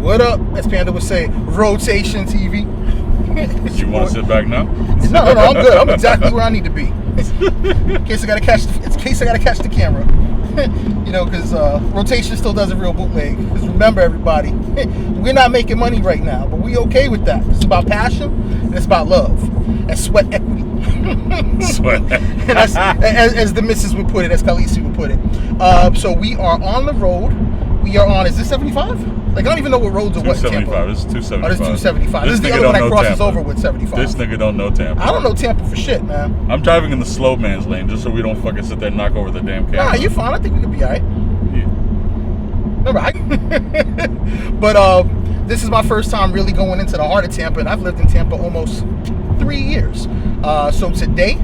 What up? As Panda would say, rotation TV. You want to sit back now? No, I'm good. I'm exactly where I need to be. In case I gotta catch the camera. Because rotation still does a real bootleg. Because remember, everybody, we're not making money right now, but we okay with that. It's about passion and it's about love and sweat equity. Sweat. And as the missus would put it, as Khaleesi would put it. So we are on the road. We are on. Is this 75? Like, I don't even know what roads are what in Tampa. This is 275. Oh, this is 275. This is the other one that crosses over with 75. This nigga don't know Tampa. I don't know Tampa for shit, man. I'm driving in the slow man's lane just so we don't fucking sit there and knock over the damn camera. Nah, you're fine. I think we could be all right. Yeah. All right. But this is my first time really going into the heart of Tampa, and I've lived in Tampa almost 3 years. So today,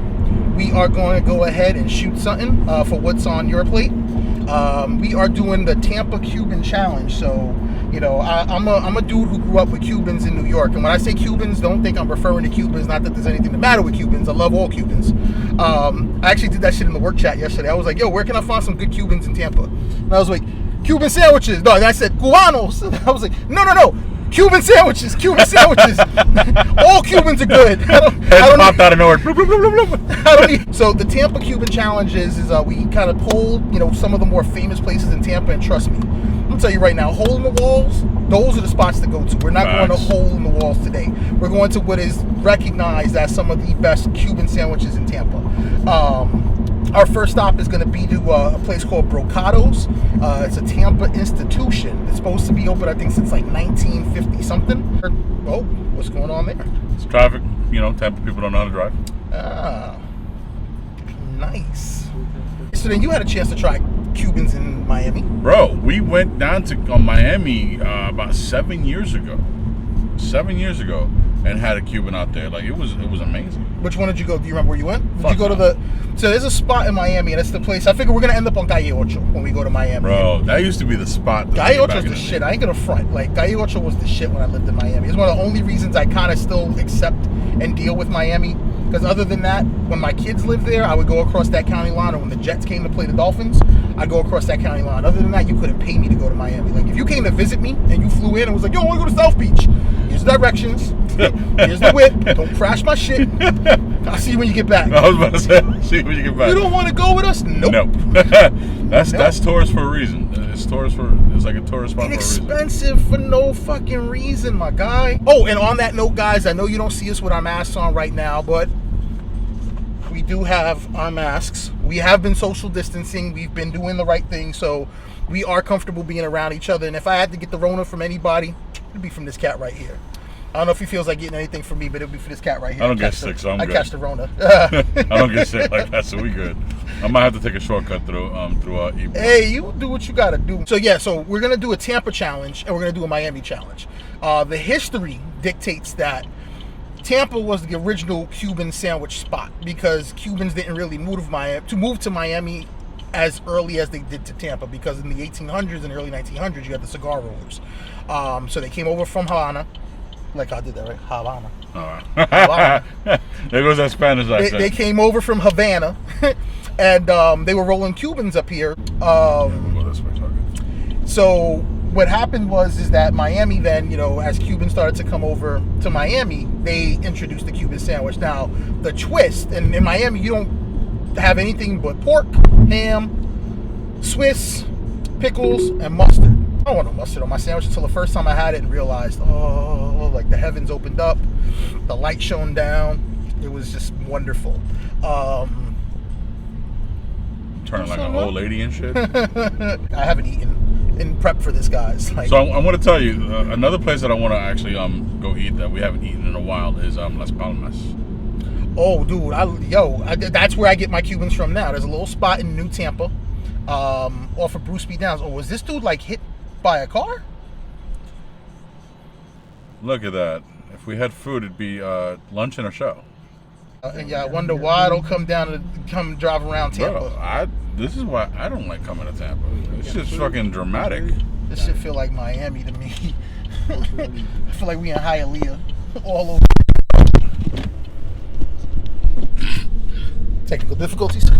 we are going to go ahead and shoot something for what's on your plate. We are doing the Tampa Cuban challenge. So, I'm a dude who grew up with Cubans in New York. And when I say Cubans, don't think I'm referring to Cubans. Not that there's anything the matter with Cubans. I love all Cubans. I actually did that shit in the work chat yesterday. I was like, yo, where can I find some good Cubans in Tampa? And I was like, Cuban sandwiches. No, and I said, Cubanos. And I was like, no. Cuban sandwiches. All Cubans are good. I don't popped out of nowhere. So the Tampa Cuban challenge is we kind of polled, some of the more famous places in Tampa, and trust me, I'm gonna tell you right now, hole in the walls, those are the spots to go to. We're not going to hole in the walls today. We're going to what is recognized as some of the best Cuban sandwiches in Tampa. Our first stop is going to be to a place called Brocado's. It's a Tampa institution. It's supposed to be open, I think, since like 1950 something. Oh, what's going on there? It's traffic. Tampa people don't know how to drive. Ah, nice. So then you had a chance to try Cubans in Miami. Bro, we went down to Miami about 7 years ago. 7 years ago. And had a Cuban out there. Like, it was amazing. Which one did you go? Do you remember where you went? Did you go to the... So there's a spot in Miami, and that's the place. I figure we're going to end up on Calle Ocho when we go to Miami. Bro, that used to be the spot. Calle Ocho's the shit. I ain't going to front. Like, Calle Ocho was the shit when I lived in Miami. It's one of the only reasons I kind of still accept and deal with Miami. Because other than that, when my kids lived there, I would go across that county line. Or when the Jets came to play the Dolphins, I'd go across that county line. Other than that, you couldn't pay me to go to Miami. Like, if you came to visit me and you flew in and was like, yo, I want to go to South Beach. Here's the directions. Here's the whip. Don't crash my shit. I'll see you when you get back. I was about to say, see you when you get back. You don't want to go with us? Nope. Nope. That's tourist for a reason. It's like a tourist spot for a reason. Inexpensive for no fucking reason, my guy. Oh, and on that note, guys, I know you don't see us with our masks on right now, but we do have our masks. We have been social distancing. We've been doing the right thing, so we are comfortable being around each other. And if I had to get the Rona from anybody, it'd be from this cat right here. I don't know if he feels like getting anything from me, but it'll be for this cat right here. I don't get sick, so I'm good. I catch the Rona. I don't get sick like that, so we good. I might have to take a shortcut through Ebro. Hey, you do what you gotta do. So we're gonna do a Tampa challenge, and we're gonna do a Miami challenge. The history dictates that Tampa was the original Cuban sandwich spot because Cubans didn't really move to Miami as early as they did to Tampa, because in the 1800s and early 1900s you had the cigar rollers. So they came over from Havana. Like I did that, right? Havana. All right. Havana. There goes that Spanish accent. They came over from Havana, and they were rolling Cubans up here. So what happened was that Miami then, as Cubans started to come over to Miami, they introduced the Cuban sandwich. Now, the twist, and in Miami you don't have anything but pork, ham, Swiss, pickles, and mustard. I don't want no mustard on my sandwich until the first time I had it and realized, like the heavens opened up, the light shone down. It was just wonderful. Turning like an old lady and shit. I haven't eaten in prep for this, guys. So I want to tell you another place that I want to actually go eat that we haven't eaten in a while is Las Palmas. Oh, dude, that's where I get my Cubans from now. There's a little spot in New Tampa, off of Bruce B. Downs. Oh, was this dude like hit by a car? Look at that. If we had food, it'd be lunch and a show. I wonder why I don't come drive around Tampa. Bro, this is why I don't like coming to Tampa. It's just fucking dramatic. This shit feel like Miami to me. I feel like we in Hialeah all over. Technical difficulties.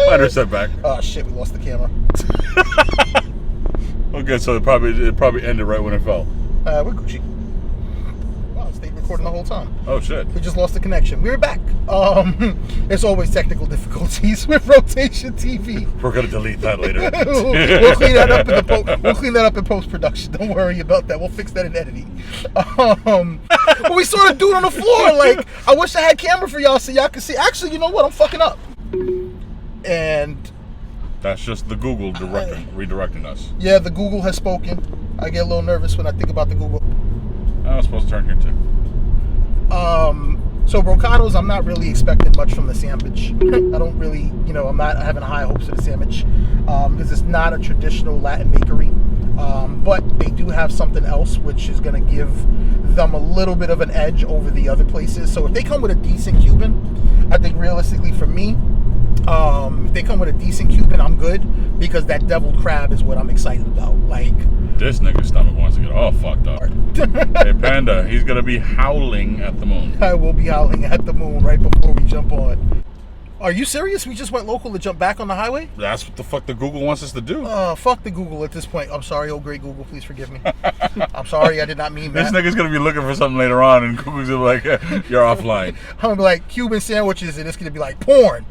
Minor setback. Oh shit, we lost the camera. Okay, so it probably ended right when it fell. We're Gucci. Wow, it stayed recording the whole time. Oh shit. We just lost the connection. We're back. There's always technical difficulties with Rotation TV. We're gonna delete that later. We'll clean that up in post-production. Don't worry about that. We'll fix that in editing. We sort of do it on the floor. Like, I wish I had camera for y'all so y'all could see. Actually, you know what? I'm fucking up. And that's just the Google redirecting us. Yeah, the Google has spoken. I get a little nervous when I think about the Google. I was supposed to turn here too. So Brocados, I'm not really expecting much from the sandwich. I don't really, I'm not having high hopes of the sandwich because it's not a traditional Latin bakery. But they do have something else which is going to give them a little bit of an edge over the other places. So if they come with a decent Cuban, I think realistically for me, if they come with a decent Cuban, I'm good because that deviled crab is what I'm excited about. Like, this nigga's stomach wants to get all fucked up. Hey, Panda, he's going to be howling at the moon. I will be howling at the moon right before we jump on. Are you serious? We just went local to jump back on the highway? That's what the fuck the Google wants us to do. Fuck the Google at this point. I'm sorry, oh great Google, please forgive me. I'm sorry, I did not mean that. This nigga's going to be looking for something later on and Google's going to be like, you're offline. I'm going to be like, Cuban sandwiches, and it's going to be like, porn.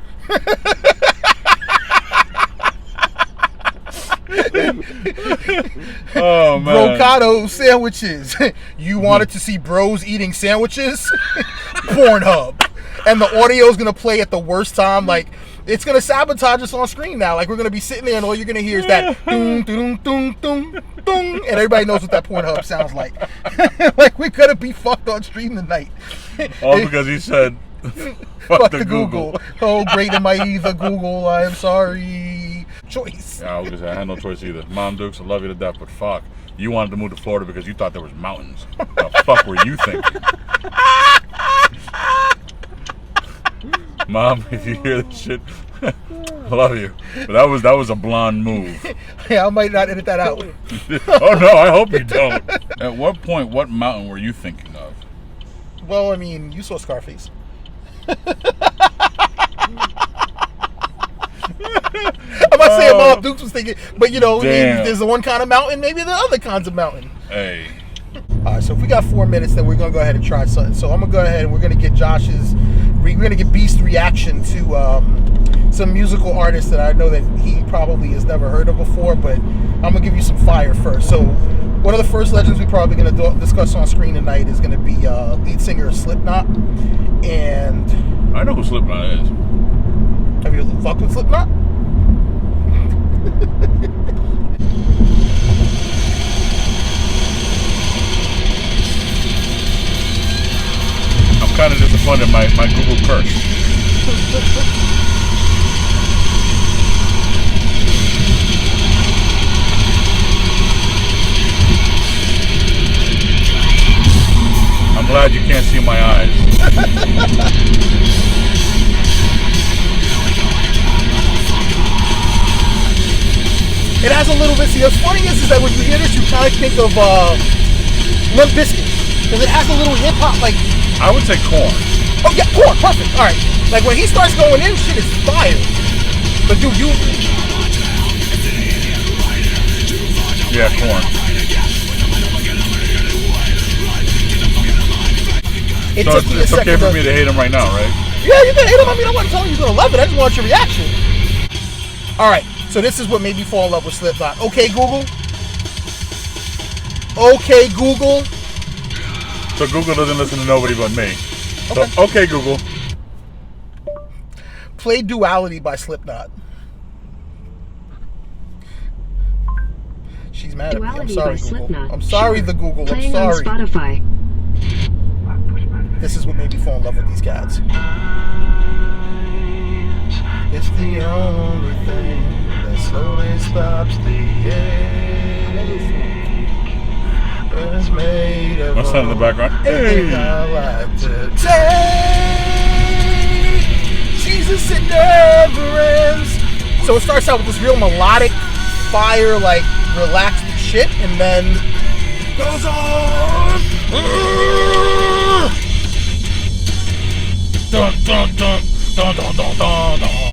Oh man, Brocado sandwiches. You wanted to see bros eating sandwiches? Pornhub. And the audio is gonna play at the worst time. Like, it's gonna sabotage us on screen now. Like, we're gonna be sitting there and all you're gonna hear is that doom doom doom doom doom, and everybody knows what that Pornhub sounds like. Like, we're gonna be fucked on stream tonight. All because he said fuck the Google. Oh great, am I either Google? I am sorry. Choice. Yeah, I was gonna say I had no choice either. Mom Dukes, I love you to death, but fuck, you wanted to move to Florida because you thought there was mountains. The fuck were you thinking? Mom, if you hear this shit, I love you. But that was a blonde move. Yeah, I might not edit that out. Oh no, I hope you don't. At what point, what mountain were you thinking of? Well, I mean, you saw Scarface. I'm not saying Bob Dukes was thinking, but there's the one kind of mountain, maybe there are other kinds of mountain. Hey. Alright, so if we got 4 minutes, then we're gonna go ahead and try something. So I'm gonna go ahead and we're gonna get we're gonna get Beast's reaction to some musical artists that I know that he probably has never heard of before, but I'm gonna give you some fire first. So one of the first legends we're probably gonna discuss on screen tonight is gonna be lead singer of Slipknot. And I know who Slipknot is. Have you fucked with Slipknot? I'm kind of disappointed my Google cursed. I'm glad you can't see my eyes. It has a little bit. See, what's funny is that when you hear this, you kind of think of Limp Bizkit, because it has a little hip hop like. I would say Korn. Oh yeah, Korn, perfect. All right, like when he starts going in, shit is fire. But dude, yeah, Korn. So it's okay for me to hate him right now, right? Yeah, you can hate him. I mean, I wasn't telling you you're gonna love it. I just want your reaction. All right. So this is what made me fall in love with Slipknot. Okay, Google. Okay, Google. So Google doesn't listen to nobody but me. Okay. So, okay, Google. Play Duality by Slipknot. She's mad at me. I'm sorry, Google. I'm sorry, the Google. I'm sorry. Playing on Spotify. This is what made me fall in love with these cats. It's the only thing that slowly stops the ache. It's made of what's that in the background? Hey! I like to take. Jesus, it never ends. So it starts out with this real melodic, fire, like relaxed shit, and then goes on. Dun, dun, dun, dun, dun, dun, dun, dun.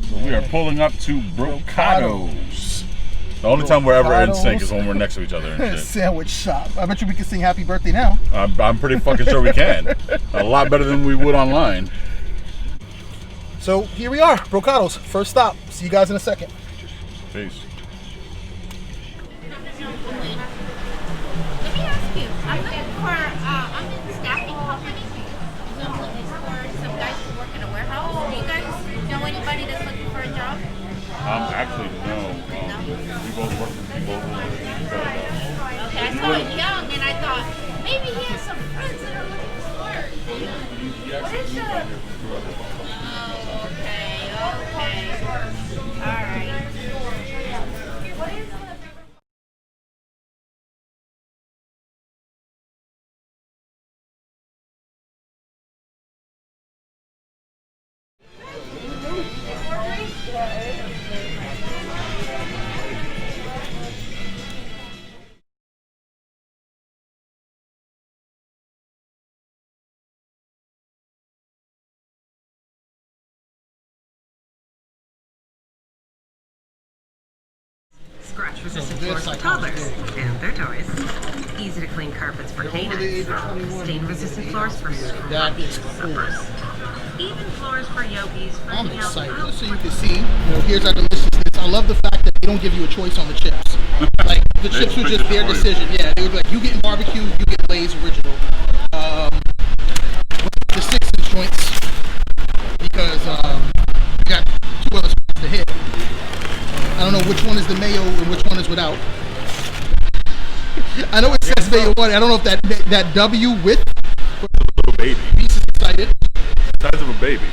So we are pulling up to Brocados. The only time we're ever in sync is when we're next to each other and shit. Sandwich shop. I bet you we can sing Happy Birthday now. I'm pretty fucking sure we can. A lot better than we would online. So here we are, Brocados. First stop. See you guys in a second. Peace. Let me ask you, I'm looking for, I'm in the staffing company, so I'm looking for some guys to work in a warehouse. Do you guys know anybody that's looking for a job? Actually, no. We both work for people. Okay, I saw him young and I thought, maybe he has some friends that are looking for work. What is that? Oh, okay. All right. What is that? Scratch-resistant floors for toddlers and their toys. Easy to clean carpets for canines. Stain-resistant floors for That is cool. suppers. Even floors for yogis for I'm healthy excited. outfits. Just so you can see, here's our deliciousness. I love the fact that they don't give you a choice on the chips. Like, the chips were just their decision. Yeah, they were like, you getting barbecue, you get Lay's original. The 6-inch joints, because we got 2 other spots to hit. I don't know which one is the mayo and which one is without. I know it says mayo one. I don't know if that W with Little baby. Beast is excited. Size of a baby.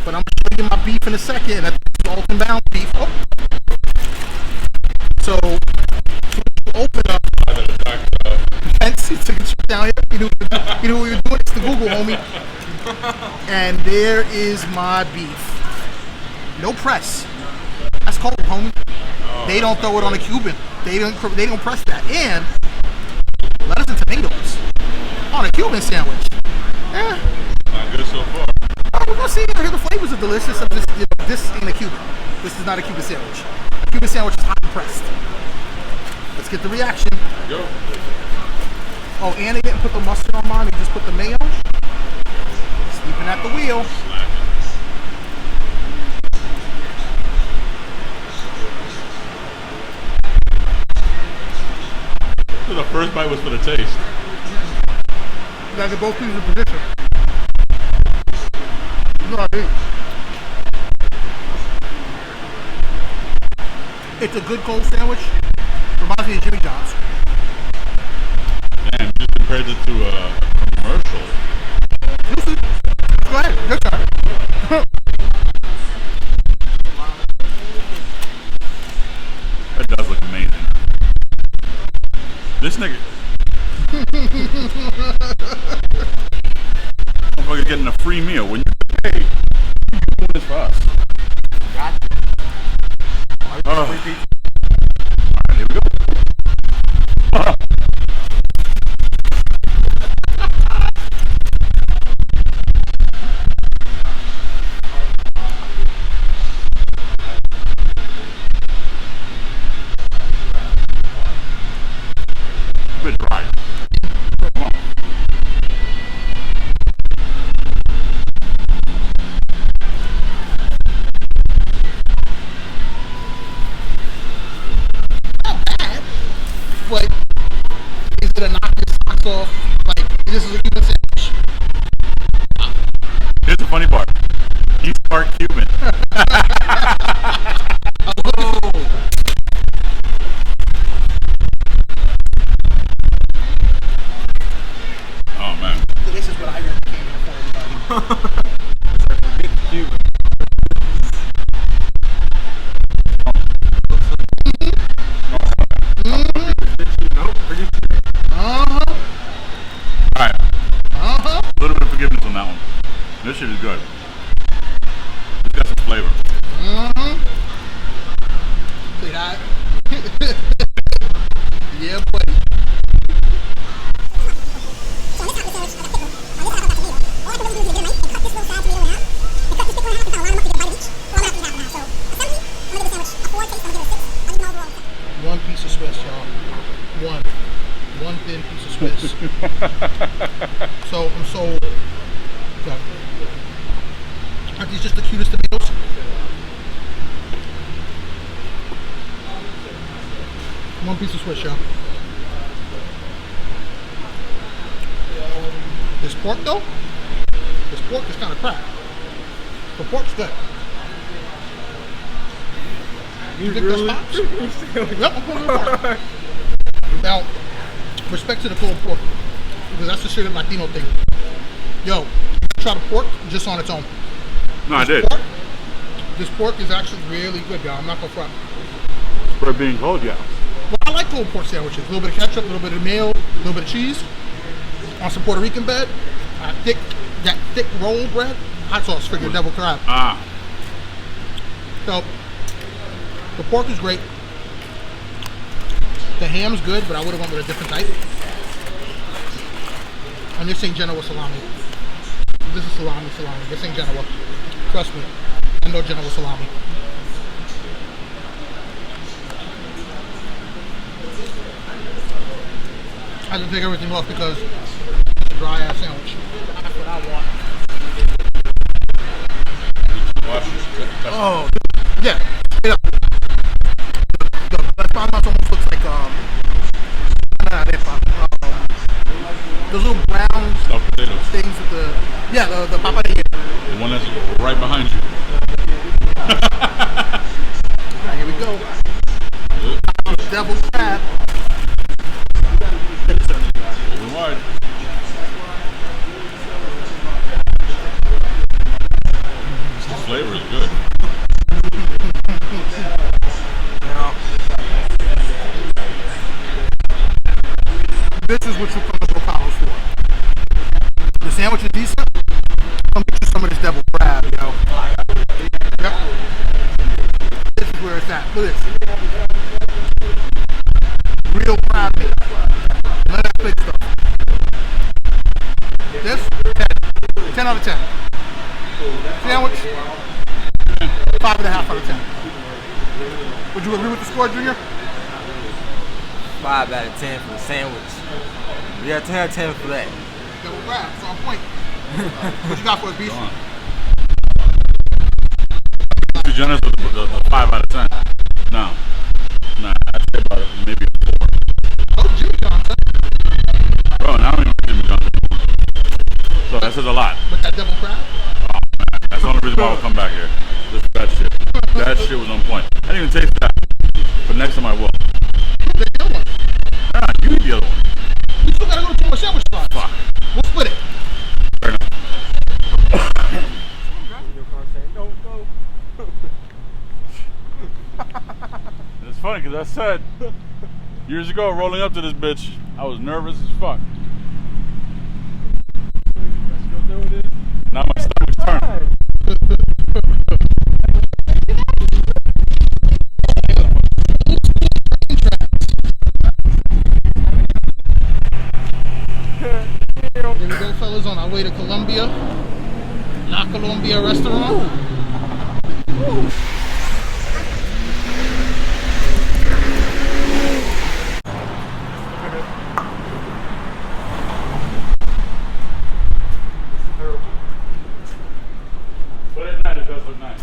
But I'm gonna show you my beef in a second. That's salt and bound beef. Oh. So open up. Fence. He took a trip down here. You knew what we were doing. It's the Google, homie. And there is my beef. No press. That's cold, homie. They don't throw it on a Cuban. They don't press that. And lettuce and tomatoes on a Cuban sandwich. Eh. Not good so far. We're gonna see. The flavors are delicious. This ain't a Cuban. This is not a Cuban sandwich. A Cuban sandwich is hot and pressed. Let's get the reaction. Go. Oh, and they didn't put the mustard on mine. They just put the mayo. Sleeping at the wheel. The first bite was for the taste. You guys are both in the position. You know how I eat. It's a good cold sandwich. Reminds me of Jimmy John's. Damn, just compared it to a commercial. Go ahead. Good try. That does look amazing. This nigga. Motherfucker getting a free meal. When you pay, you doing this for us. Gotcha. Alright, here we go. A bit dry. Come on. But is it a knock your socks off? Like, this is a Cuban sandwich. Here's the funny part. He's part Cuban. Oh man. This is what I really came here for, everybody. Big Cuban. Alright. A little bit of forgiveness on that one. This shit is good. It's got some flavor. See that? Christmas. So I'm so. Yeah. Aren't these just the cutest tomatoes? One piece of Swiss, y'all. This pork though, this pork is kind of crap. The pork's good. You think that's pops? Yep, I'm putting the pork. Now, respect to the cold pork, because that's the straight up Latino thing. Yo, try the pork just on its own. No, I did. This pork is actually really good, y'all. I'm not gonna front. For being cold, yeah. Well, I like cold pork sandwiches. A little bit of ketchup, a little bit of mayo, a little bit of cheese. On some Puerto Rican bread, that thick roll bread, hot sauce for your devil crab. Ah. So, the pork is great. The ham's good, but I would have went with a different type. And this ain't Genoa salami. This is salami. This ain't Genoa. Trust me. I know Genoa salami. I had to take everything off because it's a dry ass sandwich. That's what I want. Oh, yeah. The Las Palmas almost looks like those little brown things with the papadilla. The one that's right behind you. Alright, here we go. Devil crab. Open wide. The flavor is good. Now, this is what you come to Bocalo's for. The sandwich is decent. Come get you some of this devil crab, yo. Yep. This is where it's at. Look at this. Real crab meat. None of that fake stuff. This, 10. 10 out of 10. Sandwich, 5.5 out of 10. Would you agree with the score, Junior? 5 out of 10 for the sandwich. Yeah, 10 out of 10 for that. Double crab, it's on point. What you got for us, Beast? Too generous with the 5 out of 10. No. Nah, I'd say about maybe a 4. Oh, Jimmy Johnson. Bro, now I don't even Jimmy Johnson anymore. So that says a lot. With that double crab? Oh, man. That's the only reason why I would come back here. Just that shit. That shit was on point. I didn't even taste that. But next time I will. The other one. Nah, you eat the other one. We still gotta go to a sandwich spot. Fuck. We'll split it. Fair enough. It's funny because I said years ago, rolling up to this bitch, I was nervous as fuck. Now my stomach's turning. There we go, fellas, on our way to Colombia. La Colombia restaurant. Ooh. But at night it does look nice.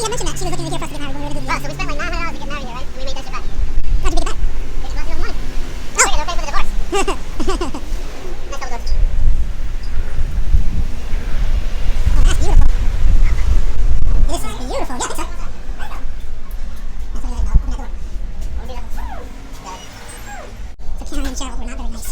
I mentioned that she was looking here for us to get married when we were going to do. Wow, so we spent like $900 to get married here, right? And we made that shit back. How'd you make it back? It's not enough money. Oh, they're paying for the divorce. Nice couple doors. Oh, that's beautiful. This is beautiful. Yeah, it's a Karen and Cheryl were not very nice.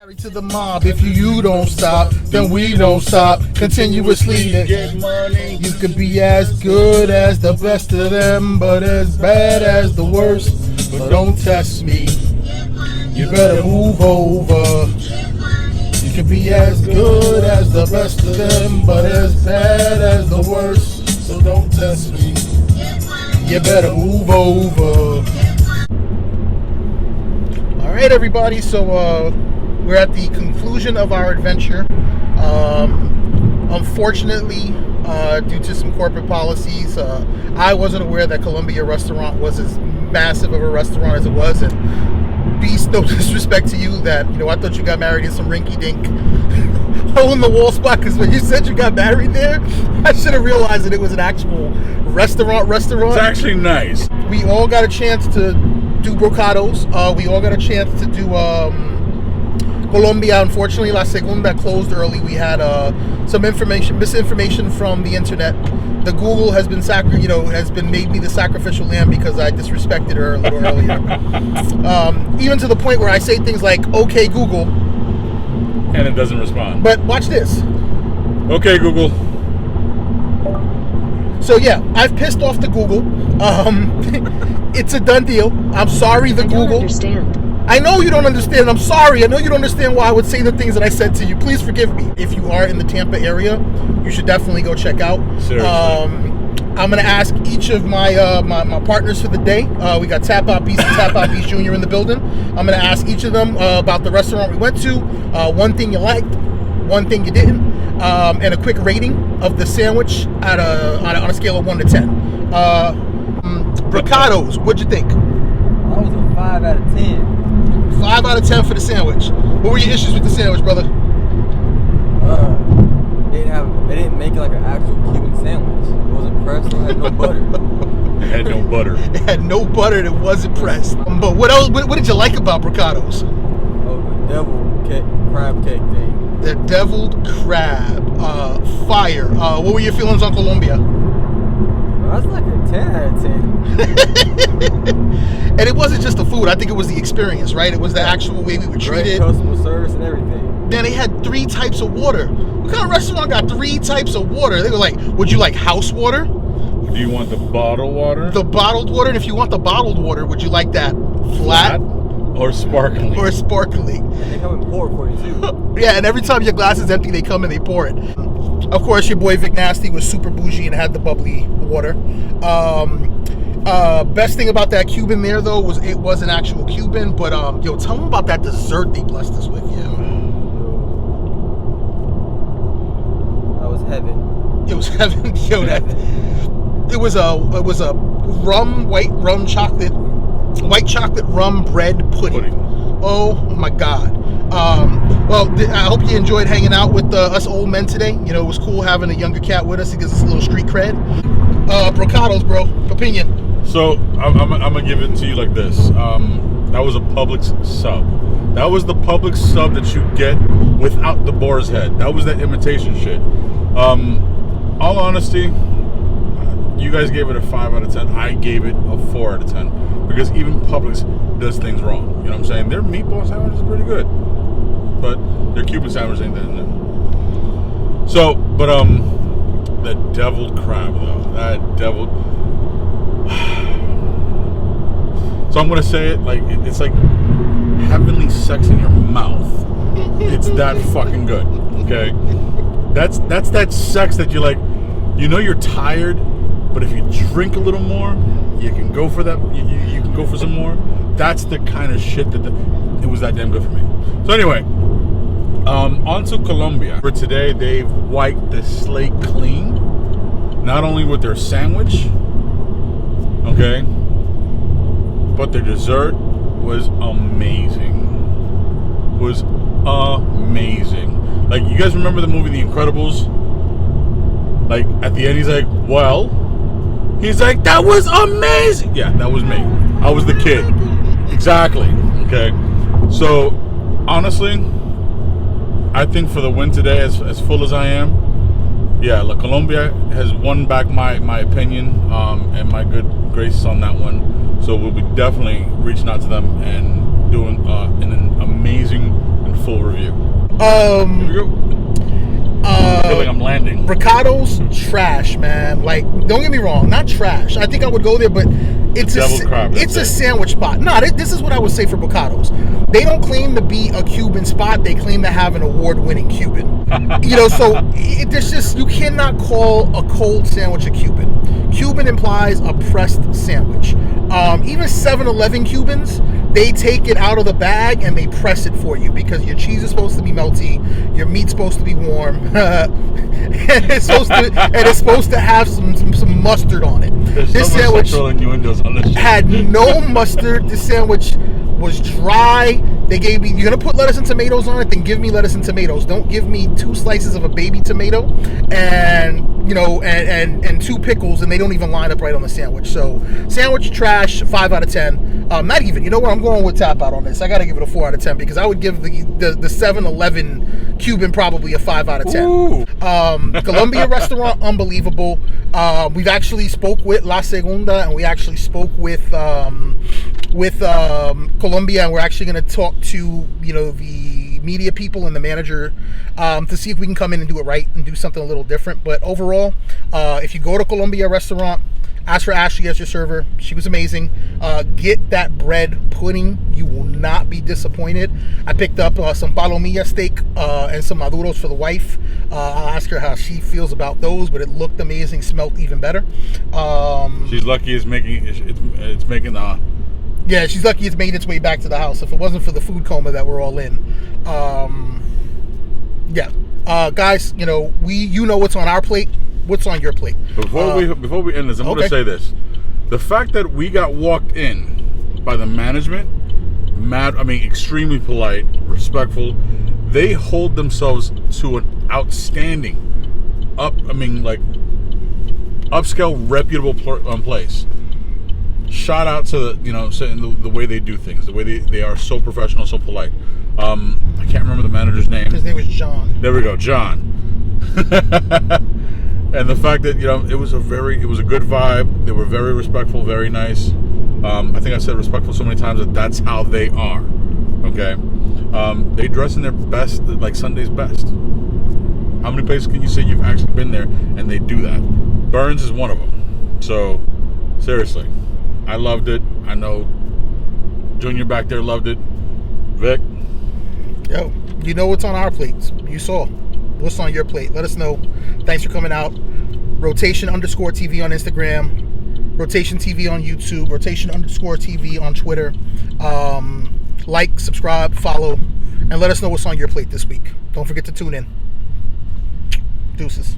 Married to the mob, if you don't stop, then we don't stop. Continuously to get money. You could be as good as the best of them, but as bad as the worst. But don't test me. You better move over. You could be as good as the best of them, but as bad as the worst. So don't test me. You better move over. All right, everybody. So we're at the conclusion of our adventure. Unfortunately, due to some corporate policies, I wasn't aware that Columbia Restaurant was as massive of a restaurant as it was. And Beast, no disrespect to you, that I thought you got married in some rinky-dink hole in the wall spot, because when you said you got married there, I should have realized that it was an actual restaurant. It's actually nice. We all got a chance to do brocados. We all got a chance to do Colombia. Unfortunately, La Segunda closed early. We had some misinformation from the internet. The Google has been made me the sacrificial lamb because I disrespected her a little earlier. Even to the point where I say things like, "Okay, Google," and it doesn't respond. But watch this. Okay, Google. So yeah, I've pissed off the Google. It's a done deal. I'm sorry, the Google. I don't understand. I know you don't understand. I'm sorry. I know you don't understand why I would say the things that I said to you. Please forgive me. If you are in the Tampa area, you should definitely go check out. Seriously. I'm going to ask each of my my partners for the day. We got Tap Out Beast and Tap Out Beast Jr. in the building. I'm going to ask each of them about the restaurant we went to, one thing you liked, one thing you didn't, and a quick rating of the sandwich on a scale of 1 to 10. Brocados, what'd you think? That was a 5 out of 10. 5 out of 10 for the sandwich. What were your issues with the sandwich, brother? They didn't make it like an actual Cuban sandwich. It wasn't pressed, or had no butter. It had no butter. It had no butter and it wasn't pressed. But what else? What did you like about brocados? Oh, the deviled crab cake thing. The deviled crab. Fire. What were your feelings on Colombia? That's like a 10 out of 10. And it wasn't just the food. I think it was the experience, right? It was the actual way we were treated. Great customer service and everything. Then they had 3 types of water. What kind of restaurant got 3 types of water? They were like, would you like house water? Do you want the bottled water? The bottled water. And if you want the bottled water, would you like that flat? Or sparkling? Or sparkling. And they come and pour it for you too. Yeah, and every time your glass is empty, they come and they pour it. Of course, your boy Vic Nastee was super bougie and had the bubbly water. Best thing about that Cuban there, though, was it was an actual Cuban. But yo, tell them about that dessert they blessed us with, yo. That was heaven. It was heaven, yo. It was a white chocolate rum bread pudding. Oh my God. Well, I hope you enjoyed hanging out with us old men today. It was cool having a younger cat with us. It gives us a little street cred. Brocados, bro. Opinion. So I'm gonna give it to you like this. That was a Publix sub. That was the Publix sub that you get without the boar's head. That was that imitation shit. All honesty, you guys gave it a 5 out of 10. I gave it a 4 out of 10 because even Publix does things wrong. You know what I'm saying? Their meatball sandwich is pretty good, but their Cuban sandwich ain't that. So, but the deviled crab though, that deviled. So I'm gonna say it like it's like heavenly sex in your mouth. It's that fucking good. Okay, that's that sex that you're like, you're tired, but if you drink a little more, you can go for that. You can go for some more. That's the kind of shit that it was that damn good for me. So anyway, on to Colombia. For today, they've wiped the slate clean, not only with their sandwich, okay, but their dessert was amazing. Was amazing. Like, you guys remember the movie The Incredibles? Like, at the end, he's like, that was amazing. Yeah, that was me. I was the kid. Exactly. Okay. So, honestly, I think for the win today, as full as I am, yeah, La Colombia has won back my opinion and my good graces on that one. So we'll be definitely reaching out to them and doing an amazing and full review. Here we go. I feel like I'm landing. Bricado's trash, man. Like, don't get me wrong, not trash. I think I would go there, but it's a sandwich spot. No, this is what I would say for Bricado's. They don't claim to be a Cuban spot. They claim to have an award-winning Cuban. So there's just, you cannot call a cold sandwich a Cuban. Cuban implies a pressed sandwich. Even 7-Eleven Cubans, they take it out of the bag and they press it for you because your cheese is supposed to be melty, your meat's supposed to be warm, and it's supposed to have some mustard on it. There's This so much sandwich sexual innuendos on this shit. had no mustard. This sandwich was dry. They gave me, you're gonna put lettuce and tomatoes on it, then give me lettuce and tomatoes. Don't give me 2 slices of a baby tomato and and 2 pickles, and they don't even line up right on the sandwich. So sandwich trash, 5 out of 10. Not even. You know what? I'm going with Tap Out on this. I gotta give it a 4 out of 10 because I would give the 7-Eleven Cuban probably a 5 out of 10. Colombia restaurant, unbelievable. We've actually spoke with La Segunda, and we actually spoke with Colombia, and we're actually going to talk to the media people and the manager to see if we can come in and do it right and do something a little different. But overall, if you go to Colombia restaurant, ask for Ashley as your server. She was amazing. Get that bread pudding. You will not be disappointed. I picked up some palomilla steak and some maduros for the wife. I'll ask her how she feels about those, but it looked amazing, smelled even better. She's lucky it's making yeah, she's lucky it's made its way back to the house. If it wasn't for the food coma that we're all in. Guys, you know what's on our plate. What's on your plate? Before we end this, I'm going to say this. The fact that we got walked in by the management, extremely polite, respectful. They hold themselves to an outstanding, upscale, reputable place. Shout out to the way they do things, the way they are so professional, so polite. I can't remember the manager's name. His name was John. There we go, John. And the fact that it was a good vibe. They were very respectful, very nice. I think I said respectful so many times that's how they are. Okay, they dress in their best, like Sunday's best. How many places can you say you've actually been there and they do that? Burns is one of them. So seriously, I loved it. I know Junior back there loved it. Vic, yo, you know what's on our plates. You saw. What's on your plate? Let us know. Thanks for coming out. Rotation_TV on Instagram. Rotation TV on YouTube. Rotation_TV on Twitter. Like, subscribe, follow, and let us know what's on your plate this week. Don't forget to tune in. Deuces.